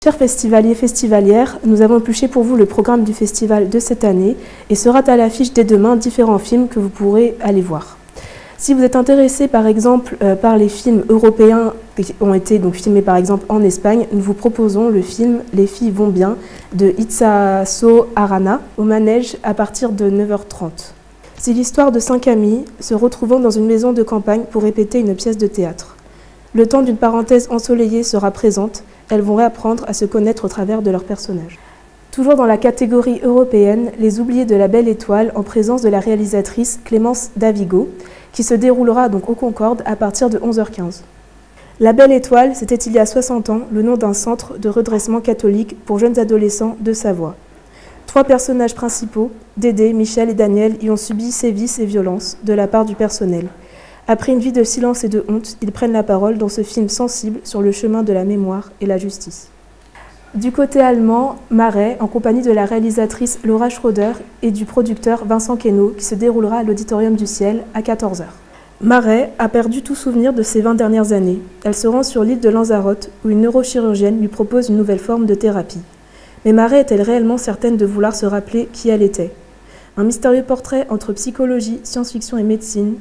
Chers festivaliers, festivalières, nous avons épluché pour vous le programme du festival de cette année et sera à l'affiche dès demain différents films que vous pourrez aller voir. Si vous êtes intéressé par exemple par les films européens qui ont été donc filmés par exemple en Espagne, nous vous proposons le film Les filles vont bien de Itzaso Arana au manège à partir de 9h30. C'est l'histoire de 5 amies se retrouvant dans une maison de campagne pour répéter une pièce de théâtre. Le temps d'une parenthèse ensoleillée sera présente. Elles vont réapprendre à se connaître au travers de leurs personnages. Toujours dans la catégorie européenne, Les Oubliés de la Belle Étoile en présence de la réalisatrice Clémence Davigo, qui se déroulera donc au Concorde à partir de 11h15. La Belle Étoile, c'était il y a 60 ans le nom d'un centre de redressement catholique pour jeunes adolescents de Savoie. 3 personnages principaux, Dédé, Michel et Daniel, y ont subi sévices et violences de la part du personnel. Après une vie de silence et de honte, ils prennent la parole dans ce film sensible sur le chemin de la mémoire et la justice. Du côté allemand, Marais, en compagnie de la réalisatrice Laura Schroeder et du producteur Vincent Queneau, qui se déroulera à l'Auditorium du Ciel à 14h. Marais a perdu tout souvenir de ses 20 dernières années. Elle se rend sur l'île de Lanzarote, où une neurochirurgienne lui propose une nouvelle forme de thérapie. Mais Marais est-elle réellement certaine de vouloir se rappeler qui elle était? Un mystérieux portrait entre psychologie, science-fiction et médecine.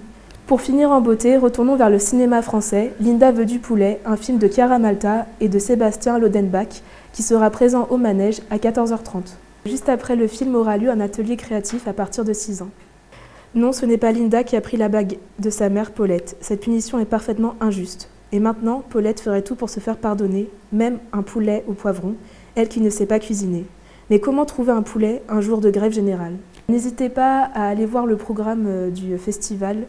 Pour finir en beauté, retournons vers le cinéma français. Linda veut du poulet, un film de Chiara Malta et de Sébastien Lodenbach, qui sera présent au manège à 14h30. Juste après le film aura lieu un atelier créatif à partir de 6 ans. Non, ce n'est pas Linda qui a pris la bague de sa mère Paulette. Cette punition est parfaitement injuste. Et maintenant, Paulette ferait tout pour se faire pardonner, même un poulet au poivron, elle qui ne sait pas cuisiner. Mais comment trouver un poulet un jour de grève générale? N'hésitez pas à aller voir le programme du festival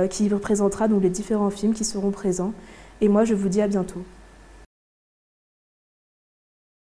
qui représentera donc les différents films qui seront présents. Et moi, je vous dis à bientôt.